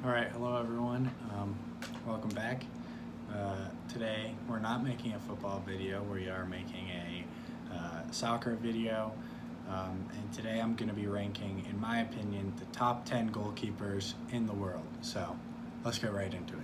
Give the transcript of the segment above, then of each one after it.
All right, hello everyone. Welcome back. Today we're not making a football video. We are making a soccer video. And today I'm going to be ranking, in my opinion, the top 10 goalkeepers in the world. So let's get right into it.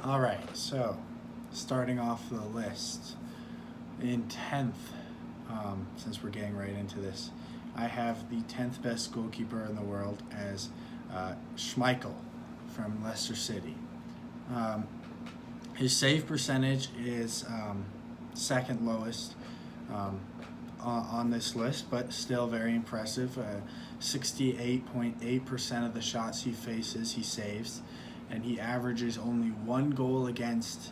All right, so starting off the list, in 10th, since we're getting right into this, I have the 10th best goalkeeper in the world as Schmeichel from Leicester City. His save percentage is second lowest on this list, but still very impressive. 68.8% of the shots he faces, he saves, and he averages only one goal against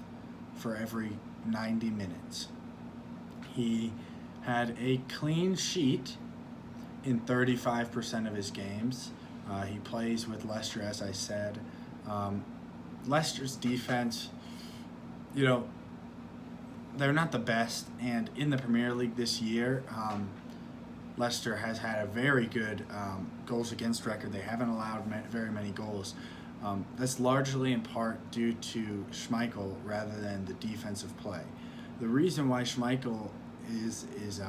for every 90 minutes. He had a clean sheet in 35% of his games. He plays with Leicester, as I said. Leicester's defense, they're not the best, and in the Premier League this year, Leicester has had a very good goals against record. They haven't allowed very many goals. That's largely in part due to Schmeichel rather than the defensive play. The reason why Schmeichel is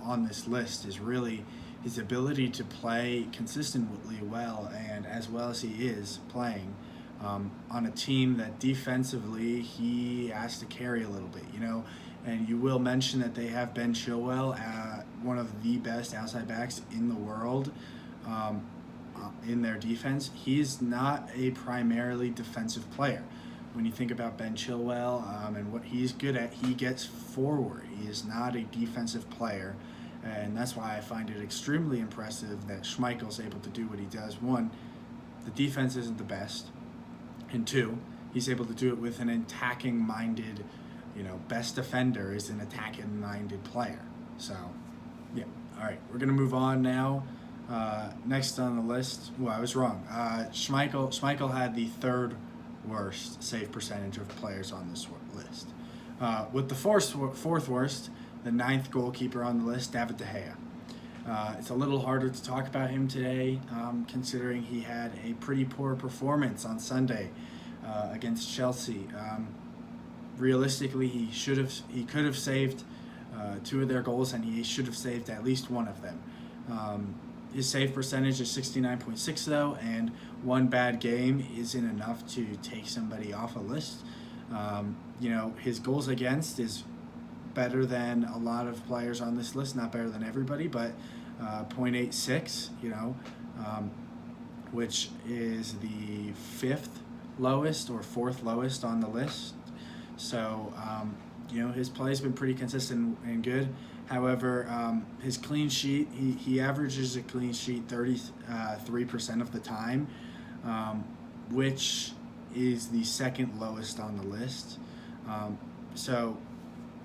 on this list is really his ability to play consistently well, and as well as he is playing on a team that defensively he has to carry a little bit, and you will mention that they have Ben Chilwell, one of the best outside backs in the world, in their defense. He's not a primarily defensive player. When you think about Ben Chilwell and what he's good at, he gets forward. He is not a defensive player, and that's why I find it extremely impressive that Schmeichel's able to do what he does. One, the defense isn't the best, and two, he's able to do it with an attacking-minded, best defender is an attacking-minded player. So, yeah. All right, we're going to move on now. Next on the list, well, I was wrong. Schmeichel had the third worst save percentage of players on this list. With the fourth worst, the ninth goalkeeper on the list, David De Gea. It's a little harder to talk about him today, considering he had a pretty poor performance on Sunday against Chelsea. Realistically, he could have saved two of their goals, and he should have saved at least one of them. His save percentage is 69.6 though, and one bad game isn't enough to take somebody off a list. His goals against is better than a lot of players on this list, not better than everybody, but 0.86, which is the fifth lowest or fourth lowest on the list. So, his play has been pretty consistent and good. However, his clean sheet, he averages a clean sheet 33% of the time, which is the second lowest on the list. So,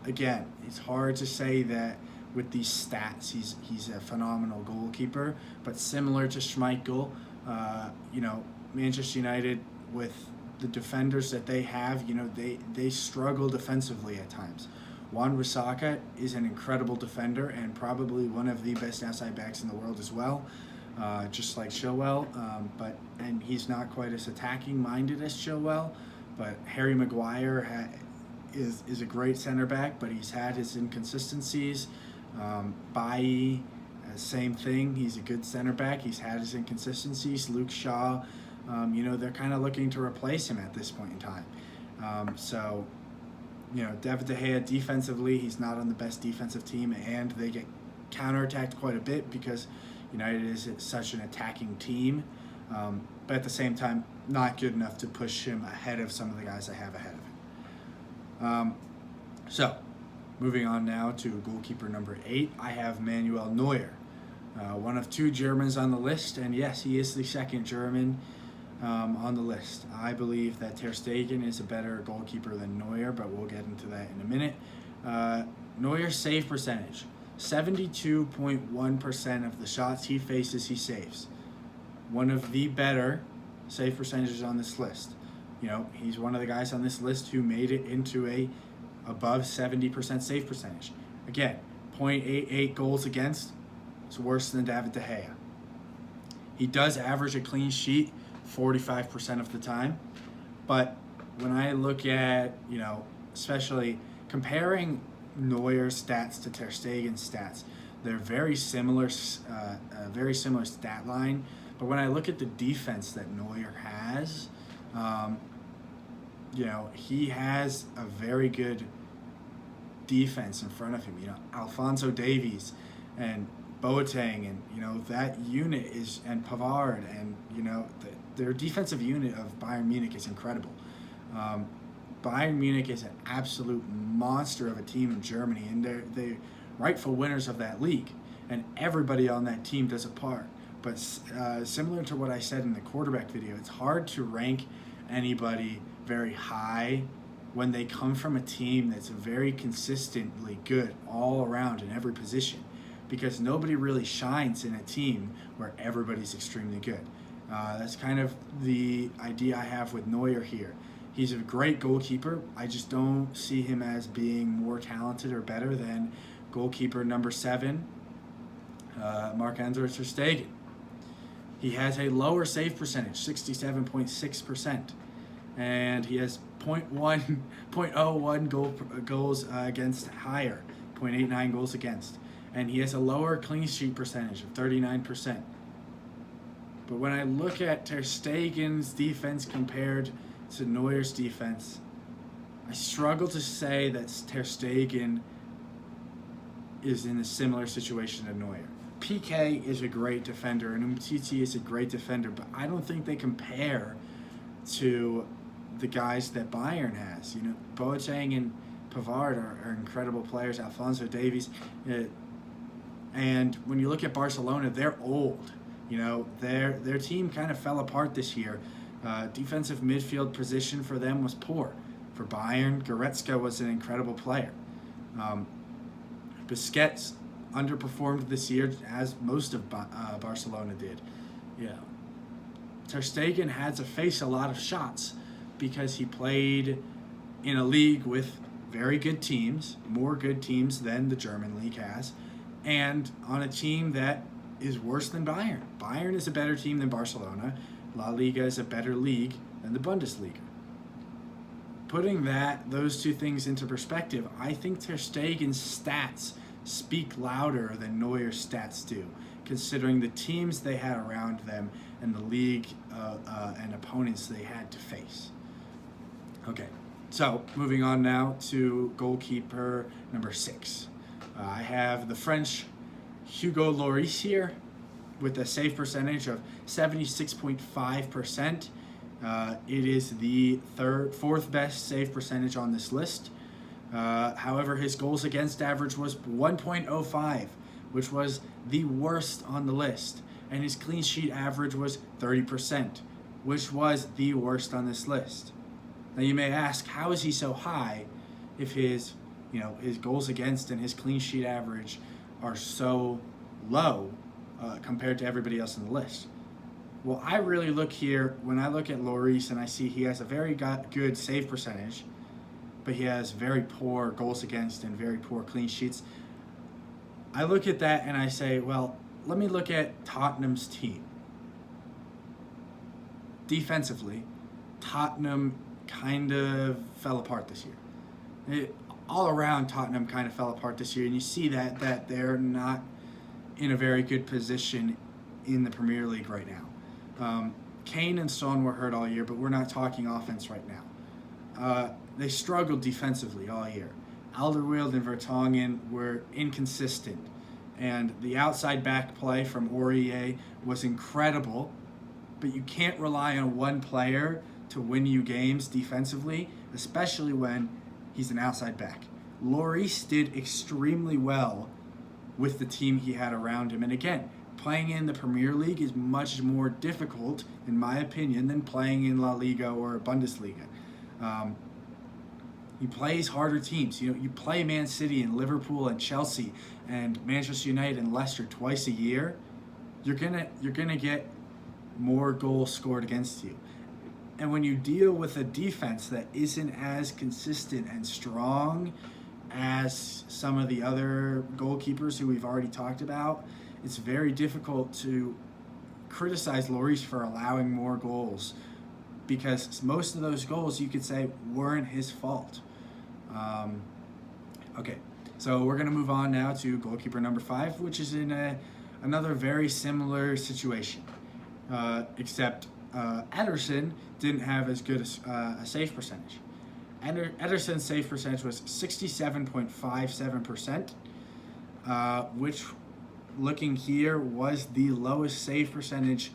again, it's hard to say that with these stats he's a phenomenal goalkeeper, but similar to Schmeichel, Manchester United, with the defenders that they have, they struggle defensively at times. Wan-Bissaka is an incredible defender and probably one of the best outside backs in the world as well, just like Chilwell, and he's not quite as attacking-minded as Chilwell, but Harry Maguire is a great center back, but he's had his inconsistencies. Bailly, same thing, he's a good center back, he's had his inconsistencies. Luke Shaw, they're kind of looking to replace him at this point in time. David De Gea, defensively, he's not on the best defensive team, and they get counterattacked quite a bit because United is such an attacking team. But at the same time, not good enough to push him ahead of some of the guys I have ahead of him. So, moving on now to goalkeeper number 8, I have Manuel Neuer, one of 2 Germans on the list, and yes, he is the second German. on the list. I believe that Ter Stegen is a better goalkeeper than Neuer, but we'll get into that in a minute. Neuer's save percentage, 72.1% of the shots he faces, he saves. One of the better save percentages on this list. You know, he's one of the guys on this list who made it into a above 70% save percentage. Again, 0.88 goals against. It's worse than David De Gea. He does average a clean sheet 45% of the time. But when I look at, you know, especially comparing Neuer's stats to Ter Stegen's stats, they're very similar stat line. But when I look at the defense that Neuer has, you know, he has a very good defense in front of him. You know, Alphonso Davies and Boateng, and you know that unit is, and Pavard, and you know their defensive unit of Bayern Munich is incredible. Bayern Munich is an absolute monster of a team in Germany, and they're rightful winners of that league, and everybody on that team does a part. But similar to what I said in the quarterback video, it's hard to rank anybody very high when they come from a team that's very consistently good all around in every position, because nobody really shines in a team where everybody's extremely good. That's kind of the idea I have with Neuer here. He's a great goalkeeper. I just don't see him as being more talented or better than goalkeeper number 7, Marc-Andre ter Stegen. He has a lower save percentage, 67.6%, and he has 0.01 goals against higher, 0.89 goals against, and he has a lower clean sheet percentage of 39%. But when I look at Ter Stegen's defense compared to Neuer's defense, I struggle to say that Ter Stegen is in a similar situation to Neuer. PK is a great defender, and Umtiti is a great defender, but I don't think they compare to the guys that Bayern has. You know, Boateng and Pavard are incredible players. Alphonso Davies, and when you look at Barcelona, they're old. You know, their team kind of fell apart this year. Defensive midfield position for them was poor. For Bayern, Goretzka was an incredible player. Busquets underperformed this year, as most of Barcelona did. You know, Ter Stegen had to face a lot of shots because he played in a league with very good teams, more good teams than the German league has, and on a team that is worse than Bayern. Bayern is a better team than Barcelona. La Liga is a better league than the Bundesliga. Putting those two things into perspective, I think Ter Stegen's stats speak louder than Neuer's stats do, considering the teams they had around them and the league and opponents they had to face. Okay, so moving on now to goalkeeper number 6. I have the French Hugo Lloris here with a save percentage of 76.5%. It is the fourth best save percentage on this list. However, his goals against average was 1.05, which was the worst on the list. And his clean sheet average was 30%, which was the worst on this list. Now you may ask, how is he so high if his goals against and his clean sheet average are so low compared to everybody else on the list? Well, I really look here, when I look at Lloris and I see he has a very good save percentage, but he has very poor goals against and very poor clean sheets. I look at that and I say, well, let me look at Tottenham's team. Defensively, Tottenham kind of fell apart this year. All around, Tottenham kind of fell apart this year, and you see that they're not in a very good position in the Premier League right now. Kane and Son were hurt all year, but we're not talking offense right now. They struggled defensively all year. Alderweireld and Vertonghen were inconsistent, and the outside back play from Aurier was incredible, but you can't rely on one player to win you games defensively, especially when he's an outside back. Lloris did extremely well with the team he had around him, and again, playing in the Premier League is much more difficult, in my opinion, than playing in La Liga or Bundesliga. He plays harder teams. You play Man City and Liverpool and Chelsea and Manchester United and Leicester twice a year. You're gonna get more goals scored against you. And when you deal with a defense that isn't as consistent and strong as some of the other goalkeepers who we've already talked about, it's very difficult to criticize Lloris for allowing more goals, because most of those goals you could say weren't his fault. Okay, so we're going to move on now to goalkeeper number 5, which is in another very similar situation, except Ederson didn't have as good a save percentage. Ederson's save percentage was 67.57%, which, looking here, was the lowest save percentage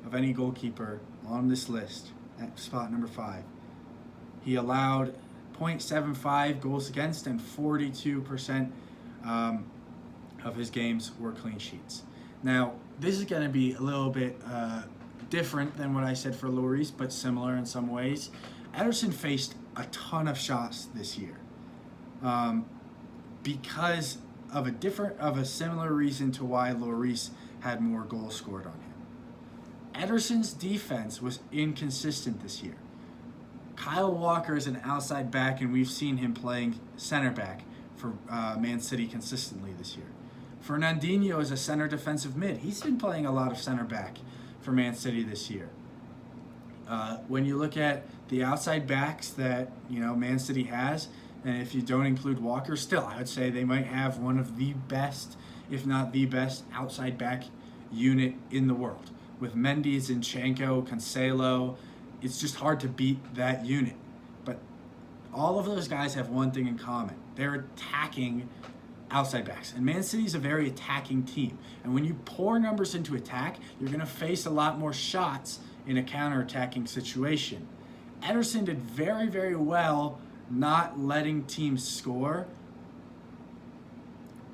of any goalkeeper on this list at spot number 5. He allowed 0.75 goals against, and 42% of his games were clean sheets. Now, this is going to be a little bit different than what I said for Lloris, but similar in some ways. Ederson faced a ton of shots this year because of a similar reason to why Lloris had more goals scored on him. Ederson's defense was inconsistent this year. Kyle Walker is an outside back, and we've seen him playing center back for Man City consistently this year. Fernandinho is a center defensive mid. He's been playing a lot of center back for Man City this year. When you look at the outside backs that Man City has, and if you don't include Walker, still I would say they might have one of the best, if not the best, outside back unit in the world. With Mendy, Zinchenko, Cancelo, it's just hard to beat that unit. But all of those guys have one thing in common. They're attacking outside backs. And Man City is a very attacking team. And when you pour numbers into attack, you're going to face a lot more shots in a counter-attacking situation. Ederson did very, very well not letting teams score.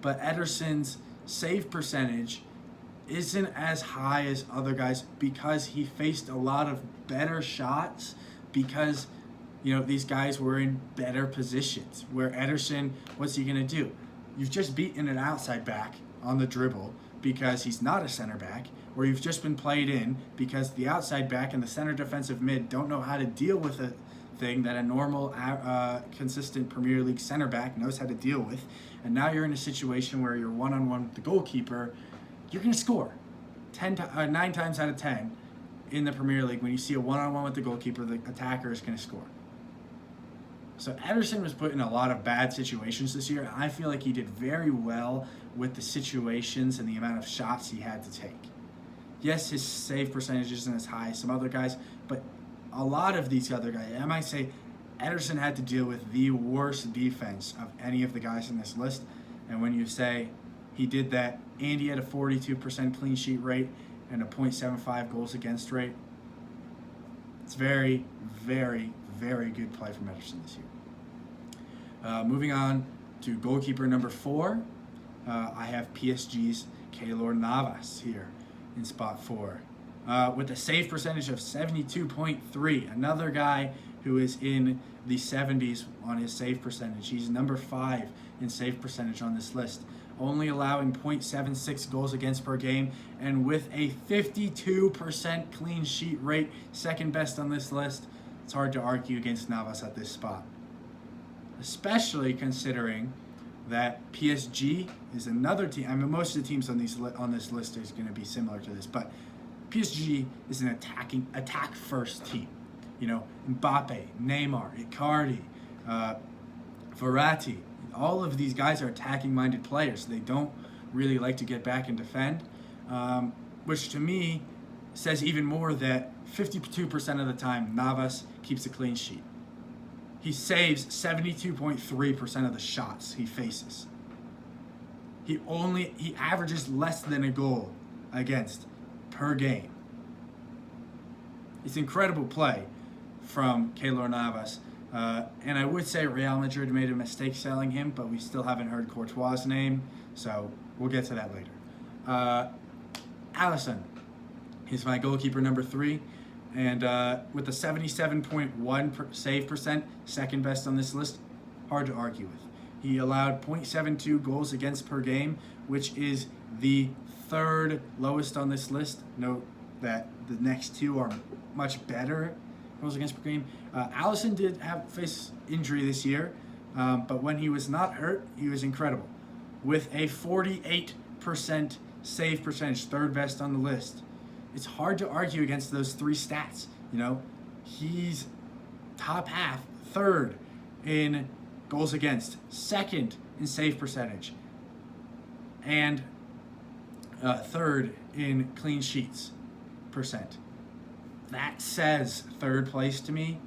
But Ederson's save percentage isn't as high as other guys because he faced a lot of better shots, because these guys were in better positions. Where Ederson, what's he going to do? You've just beaten an outside back on the dribble because he's not a center back, or you've just been played in because the outside back and the center defensive mid don't know how to deal with a thing that a normal, consistent Premier League center back knows how to deal with. And now you're in a situation where you're one-on-one with the goalkeeper. You're going to score 9 times out of 10 in the Premier League. When you see a one-on-one with the goalkeeper, the attacker is going to score. So Ederson was put in a lot of bad situations this year. I feel like he did very well with the situations and the amount of shots he had to take. Yes, his save percentage isn't as high as some other guys, but a lot of these other guys, I might say Ederson had to deal with the worst defense of any of the guys in this list. And when you say he did that, and he had a 42% clean sheet rate and a 0.75 goals against rate, it's very, very, very good play from Ederson this year. Moving on to goalkeeper number 4, I have PSG's Keylor Navas here in spot 4 with a save percentage of 72.3. Another guy who is in the 70s on his save percentage. He's number 5 in save percentage on this list, only allowing 0.76 goals against per game, and with a 52% clean sheet rate, second best on this list. It's hard to argue against Navas at this spot, especially considering that PSG is another team. I mean, most of the teams on this list is going to be similar to this, but PSG is an attack-first team. Mbappe, Neymar, Icardi, Verratti, all of these guys are attacking-minded players. They don't really like to get back and defend, which to me says even more that 52% of the time Navas keeps a clean sheet. He saves 72.3% of the shots he faces. He averages less than a goal against per game. It's incredible play from Keylor Navas. And I would say Real Madrid made a mistake selling him, but we still haven't heard Courtois' name, so we'll get to that later. Alisson. He's my goalkeeper number 3. And with a 77.1 save percent, second best on this list, hard to argue with. He allowed 0.72 goals against per game, which is the 3rd lowest on this list. Note that the next 2 are much better goals against per game. Alisson did face injury this year, but when he was not hurt, he was incredible. With a 48% save percentage, 3rd best on the list. It's hard to argue against those 3 stats. He's top half, 3rd in goals against, 2nd in save percentage, and 3rd in clean sheets percent. That says 3rd place to me.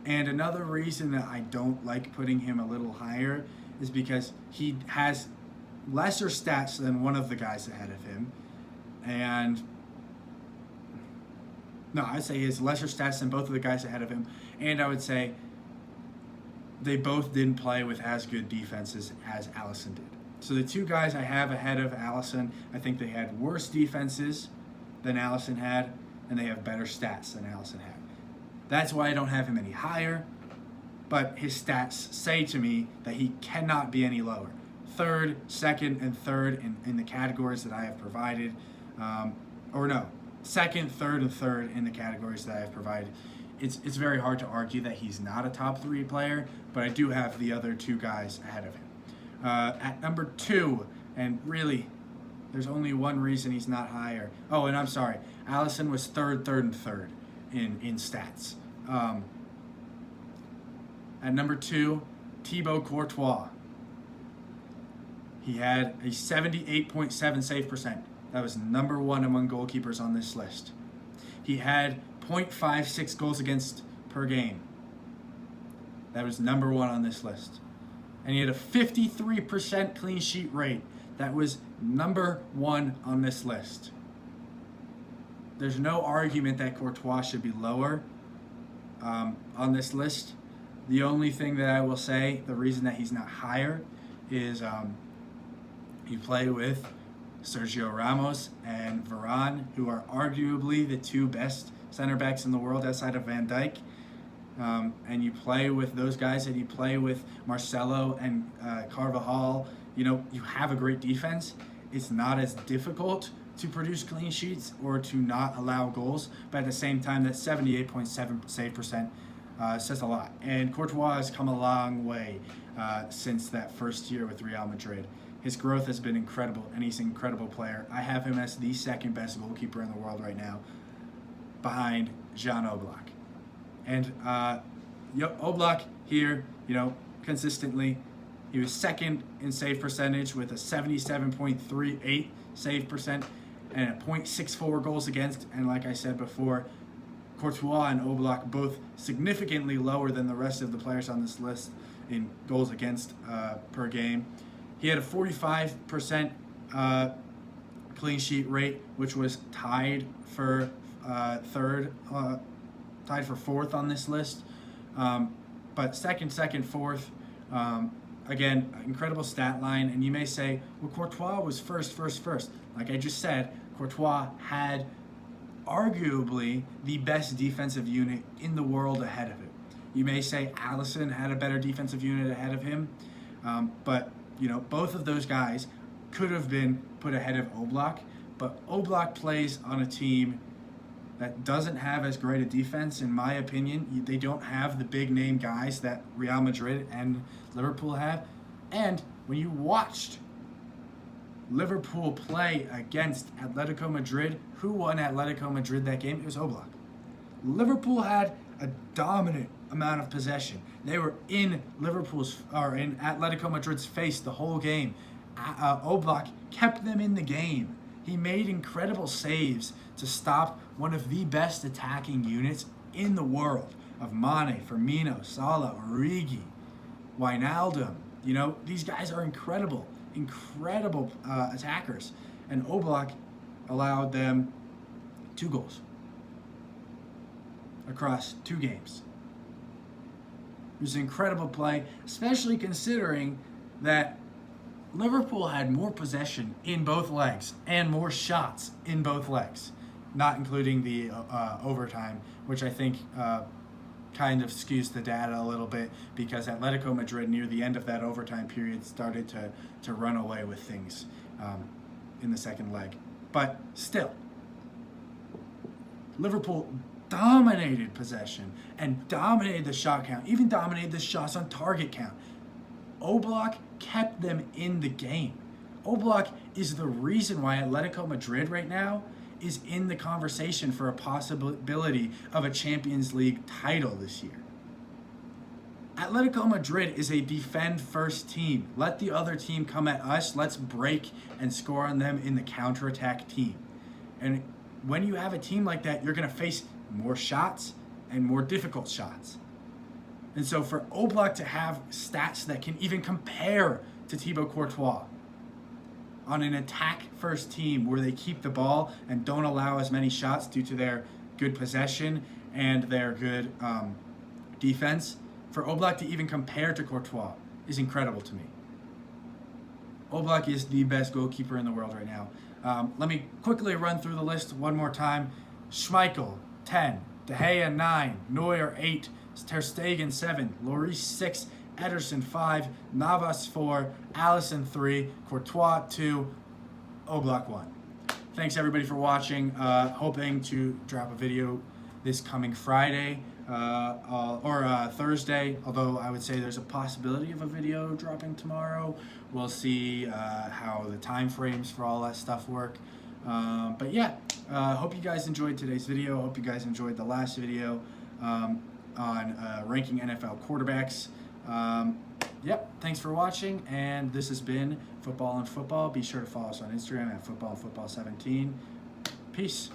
And another reason that I don't like putting him a little higher is because he has lesser stats than one of the guys ahead of him. I'd say he has lesser stats than both of the guys ahead of him. And I would say they both didn't play with as good defenses as Alisson did. So the 2 guys I have ahead of Alisson, I think they had worse defenses than Alisson had, and they have better stats than Alisson had. That's why I don't have him any higher, but his stats say to me that he cannot be any lower. 3rd, 2nd, and 3rd in the categories that I have provided. 2nd, 3rd, and 3rd in the categories that I have provided. It's very hard to argue that he's not a top 3 player, but I do have the other 2 guys ahead of him. At number 2, and really, there's only one reason he's not higher. Oh, and I'm sorry. Alisson was 3rd, 3rd, and 3rd in stats. At number 2, Thibaut Courtois. He had a 78.7 save percent. That was number 1 among goalkeepers on this list. He had 0.56 goals against per game. That was number 1 on this list. And he had a 53% clean sheet rate. That was number 1 on this list. There's no argument that Courtois should be lower on this list. The only thing that I will say, the reason that he's not higher is he played with Sergio Ramos and Varane, who are arguably the 2 best center backs in the world outside of Van Dijk. And you play with those guys, and you play with Marcelo and Carvajal. You have a great defense. It's not as difficult to produce clean sheets or to not allow goals, but at the same time, that 78.7 save percent says a lot. And Courtois has come a long way since that first year with Real Madrid. His growth has been incredible, and he's an incredible player. I have him as the 2nd best goalkeeper in the world right now, behind Jan Oblak. And Oblak here, consistently, he was 2nd in save percentage with a 77.38 save percent and a 0.64 goals against. And like I said before, Courtois and Oblak both significantly lower than the rest of the players on this list in goals against per game. He had a 45% clean sheet rate, which was tied for 4th on this list. But second, 4th, again, incredible stat line. And you may say, well, Courtois was first. Like I just said, Courtois had arguably the best defensive unit in the world ahead of him. You may say Alisson had a better defensive unit ahead of him, but both of those guys could have been put ahead of Oblak, but Oblak plays on a team that doesn't have as great a defense, in my opinion. They don't have the big name guys that Real Madrid and Liverpool have. And when you watched Liverpool play against Atletico Madrid, who won Atletico Madrid that game? It was Oblak. Liverpool had a dominant amount of possession. They were in Atletico Madrid's face the whole game. Oblak kept them in the game. He made incredible saves to stop one of the best attacking units in the world of Mane, Firmino, Salah, Origi, Wijnaldum. These guys are incredible attackers. And Oblak allowed them 2 goals across 2 games. It was an incredible play, especially considering that Liverpool had more possession in both legs and more shots in both legs, not including the overtime, which I think kind of skews the data a little bit because Atletico Madrid near the end of that overtime period started to run away with things in the second leg. But still, Liverpool dominated possession and dominated the shot count, even dominated the shots on target count. Oblak kept them in the game. Oblak is the reason why Atletico Madrid right now is in the conversation for a possibility of a Champions League title this year. Atletico Madrid is a defend-first team. Let the other team come at us. Let's break and score on them in the counterattack team. And when you have a team like that, you're going to face more shots and more difficult shots. And so for Oblak to have stats that can even compare to Thibaut Courtois on an attack-first team where they keep the ball and don't allow as many shots due to their good possession and their good defense, for Oblak to even compare to Courtois is incredible to me. Oblak is the best goalkeeper in the world right now. Let me quickly run through the list one more time. Schmeichel, 10. De Gea, 9. Neuer, 8. Ter Stegen, 7. Lloris, 6. Ederson, 5. Navas, 4. Alisson, 3. Courtois, 2. Oblak, 1. Thanks everybody for watching. Hoping to drop a video this coming Friday or Thursday, although I would say there's a possibility of a video dropping tomorrow. We'll see how the time frames for all that stuff work. But yeah, hope you guys enjoyed today's video. Hope you guys enjoyed the last video on ranking NFL quarterbacks. Yep, thanks for watching, and this has been Football and Football. Be sure to follow us on Instagram at footballandfootball17. Peace.